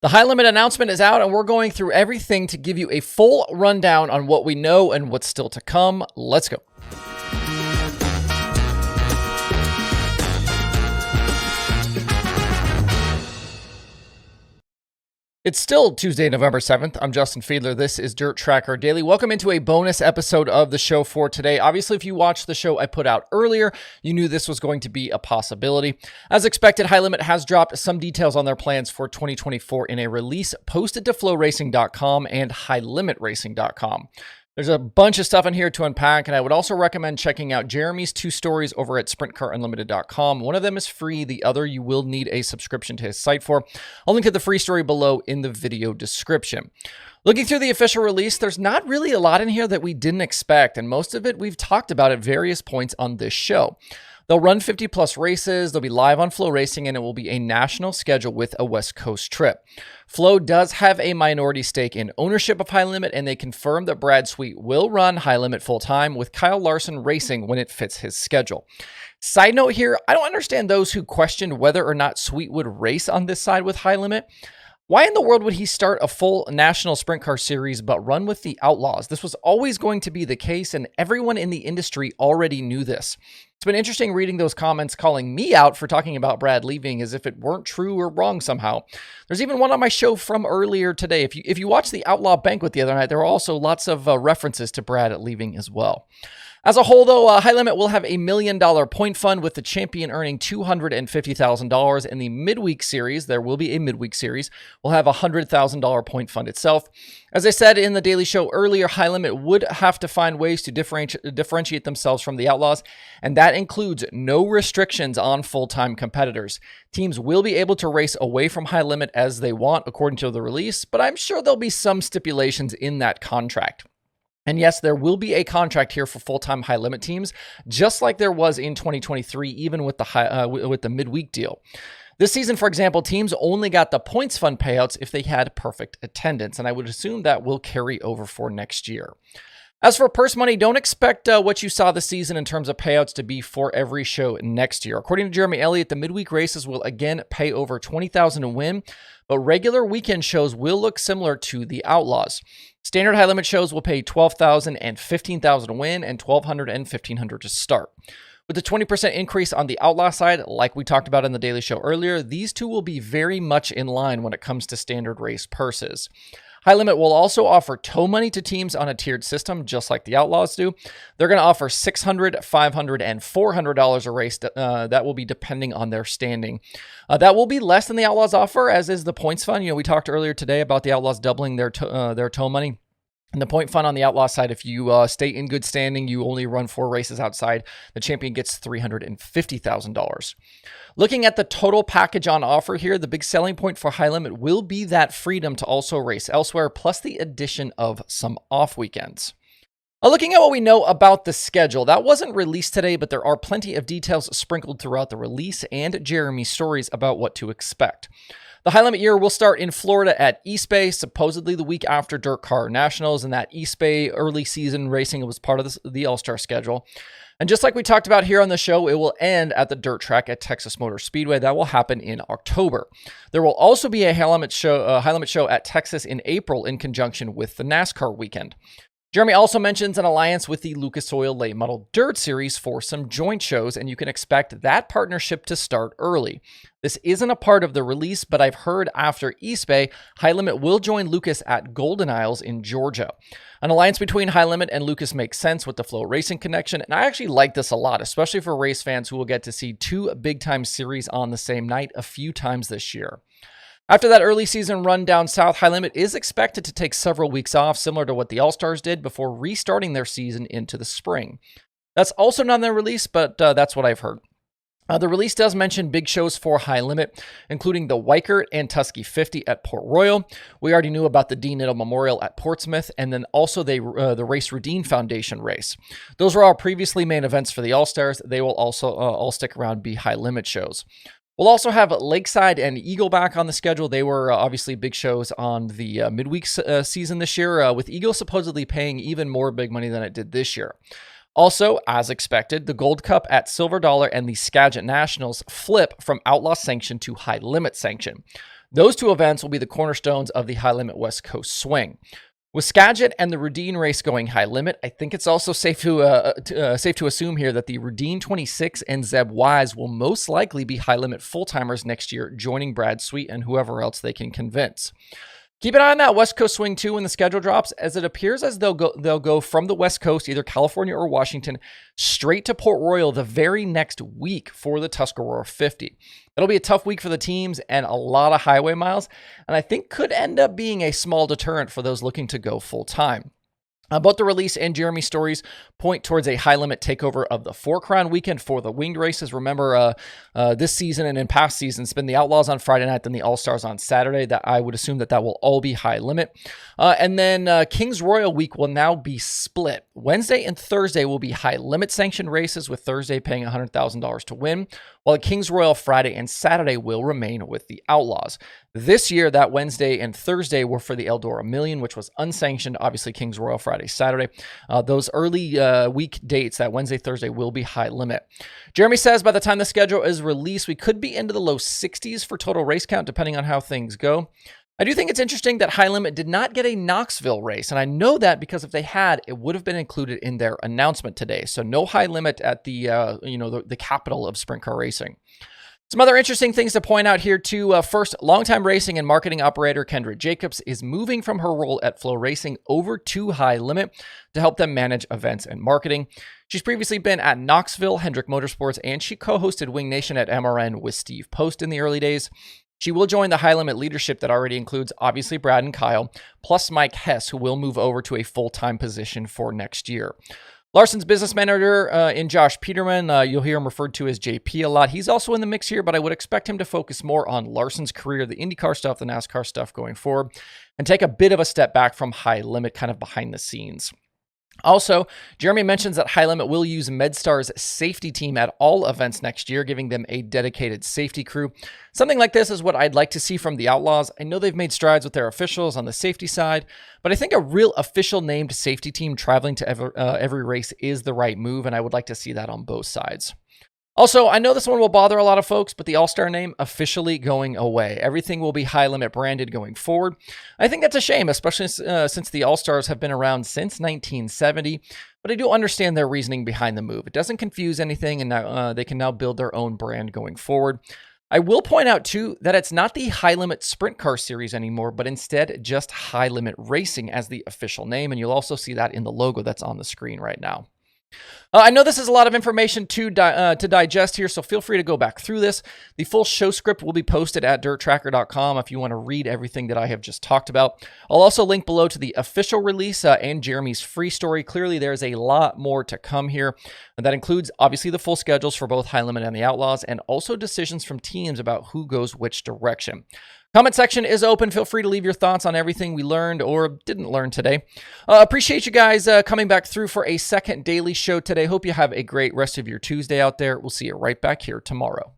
The High Limit announcement is out, and we're going through everything to give you a full rundown on what we know and what's still to come. Let's go. It's still Tuesday, November 7th. I'm Justin Fiedler. This is DIRTRACKR Daily. Welcome into a bonus episode of the show for today. Obviously, if you watched the show I put out earlier, you knew this was going to be a possibility. As expected, High Limit has dropped some details on their plans for 2024 in a release posted to FloRacing.com and HighLimitRacing.com. There's a bunch of stuff in here to unpack, and I would also recommend checking out Jeremy's two stories over at SprintCarUnlimited.com. One of them is free. The other you will need a subscription to his site for. I'll link to the free story below in the video description. Looking through the official release, there's not really a lot in here that we didn't expect, and most of it we've talked about at various points on this show. They'll run 50-plus races, they'll be live on FloRacing, and it will be a national schedule with a West Coast trip. Flo does have a minority stake in ownership of High Limit, and they confirmed that Brad Sweet will run High Limit full-time with Kyle Larson racing when it fits his schedule. Side note here, I don't understand those who questioned whether or not Sweet would race on this side with High Limit. Why in the world would he start a full national sprint car series but run with the Outlaws? This was always going to be the case, and everyone in the industry already knew this. It's been interesting reading those comments calling me out for talking about Brad leaving as if it weren't true or wrong somehow. There's even one on my show from earlier today. If you watched the Outlaw Banquet the other night, there were also lots of references to Brad leaving as well. As a whole, though, High Limit will have a $1 million point fund with the champion earning $250,000. In the midweek series, there will be a midweek series, will have a $100,000 point fund itself. As I said in the Daily Show earlier, High Limit would have to find ways to differentiate themselves from the Outlaws, and that includes no restrictions on full-time competitors. Teams will be able to race away from High Limit as they want, according to the release, but I'm sure there'll be some stipulations in that contract. And yes, there will be a contract here for full-time High Limit teams, just like there was in 2023, even with the midweek deal. This season, for example, teams only got the points fund payouts if they had perfect attendance, and I would assume that will carry over for next year. As for purse money, don't expect what you saw this season in terms of payouts to be for every show next year. According to Jeremy Elliott, the midweek races will again pay over $20,000 to win, but regular weekend shows will look similar to the Outlaws. Standard High Limit shows will pay $12,000 and $15,000 to win and $1,200 and $1,500 to start. With a 20% increase on the Outlaw side, like we talked about in the Daily Show earlier, these two will be very much in line when it comes to standard race purses. High Limit will also offer tow money to teams on a tiered system, just like the Outlaws do. They're going to offer $600, $500, and $400 a race. That will be depending on their standing. That will be less than the Outlaws offer, as is the points fund. We talked earlier today about the Outlaws doubling their tow money. And the point fund on the Outlaw side, if you stay in good standing, you only run 4 races outside, the champion gets $350,000. Looking at the total package on offer here, the big selling point for High Limit will be that freedom to also race elsewhere, plus the addition of some off weekends. Looking at what we know about the schedule, that wasn't released today, but there are plenty of details sprinkled throughout the release and Jeremy's stories about what to expect. The High Limit year will start in Florida at East Bay, supposedly the week after DIRTRACKR Nationals, and that East Bay early season racing was part of the All-Star schedule. And just like we talked about here on the show, it will end at the dirt track at Texas Motor Speedway. That will happen in October. There will also be a High Limit show at Texas in April in conjunction with the NASCAR weekend. Jeremy also mentions an alliance with the Lucas Oil Late Model Dirt Series for some joint shows, and you can expect that partnership to start early. This isn't a part of the release, but I've heard after East Bay, High Limit will join Lucas at Golden Isles in Georgia. An alliance between High Limit and Lucas makes sense with the FloRacing connection, and I actually like this a lot, especially for race fans who will get to see 2 big-time series on the same night a few times this year. After that early season run down south, High Limit is expected to take several weeks off, similar to what the All-Stars did, before restarting their season into the spring. That's also not in the release, but that's what I've heard. The release does mention big shows for High Limit, including the Weikert and Tusky 50 at Port Royal. We already knew about the Dean Niddle Memorial at Portsmouth, and then also the Race Redeem Foundation race. Those were all previously main events for the All-Stars. They will also all stick around, be High Limit shows. We'll also have Lakeside and Eagle back on the schedule. They were obviously big shows on the midweek season this year, with Eagle supposedly paying even more big money than it did this year. Also, as expected, the Gold Cup at Silver Dollar and the Skagit Nationals flip from Outlaw sanction to High Limit sanction. Those two events will be the cornerstones of the High Limit West Coast Swing. With Skagit and the Rudine race going high limit, I think it's also safe to assume here that the Rudine 26 and Zeb Wise will most likely be high limit full-timers next year, joining Brad Sweet and whoever else they can convince. Keep an eye on that West Coast Swing too when the schedule drops, as it appears as they'll go from the West Coast, either California or Washington, straight to Port Royal the very next week for the Tuscarora 50. It'll be a tough week for the teams and a lot of highway miles, and I think could end up being a small deterrent for those looking to go full time. Both the release and Jeremy stories point towards a high-limit takeover of the Four Crown weekend for the winged races. Remember, this season and in past seasons, it's been the Outlaws on Friday night, then the All-Stars on Saturday. That I would assume that will all be high-limit. And then Kings Royal week will now be split. Wednesday and Thursday will be high-limit sanctioned races, with Thursday paying $100,000 to win, while the Kings Royal Friday and Saturday will remain with the Outlaws. This year, that Wednesday and Thursday were for the Eldora Million, which was unsanctioned. Obviously, Kings Royal Friday, Saturday. Those early week dates, that Wednesday, Thursday, will be high limit. Jeremy says by the time the schedule is released, we could be into the low 60s for total race count, depending on how things go. I do think it's interesting that High Limit did not get a Knoxville race, and I know that because if they had, it would have been included in their announcement today. So no High Limit at the the capital of sprint car racing. Some other interesting things to point out here too. First, longtime racing and marketing operator Kendra Jacobs is moving from her role at FloRacing over to High Limit to help them manage events and marketing. She's previously been at Knoxville, Hendrick Motorsports, and she co-hosted Wing Nation at MRN with Steve Post in the early days. She will join the High Limit leadership that already includes obviously Brad and Kyle, plus Mike Hess, who will move over to a full-time position for next year. Larson's business manager in Josh Peterman, you'll hear him referred to as JP a lot. He's also in the mix here, but I would expect him to focus more on Larson's career, the IndyCar stuff, the NASCAR stuff going forward, and take a bit of a step back from High Limit, kind of behind the scenes. Also, Jeremy mentions that High Limit will use MedStar's safety team at all events next year, giving them a dedicated safety crew. Something like this is what I'd like to see from the Outlaws. I know they've made strides with their officials on the safety side, but I think a real official named safety team traveling to every race is the right move, and I would like to see that on both sides. Also, I know this one will bother a lot of folks, but the All-Star name officially going away. Everything will be High Limit branded going forward. I think that's a shame, especially since the All-Stars have been around since 1970, but I do understand their reasoning behind the move. It doesn't confuse anything, and now, they can now build their own brand going forward. I will point out, too, that it's not the High Limit Sprint Car Series anymore, but instead just High Limit Racing as the official name, and you'll also see that in the logo that's on the screen right now. I know this is a lot of information to digest here, so feel free to go back through this. The full show script will be posted at DIRTRACKR.com if you want to read everything that I have just talked about. I'll also link below to the official release and Jeremy's free story. Clearly, there's a lot more to come here. And that includes, obviously, the full schedules for both High Limit and the Outlaws, and also decisions from teams about who goes which direction. Comment section is open. Feel free to leave your thoughts on everything we learned or didn't learn today. Appreciate you guys coming back through for a second daily show today. Hope you have a great rest of your Tuesday out there. We'll see you right back here tomorrow.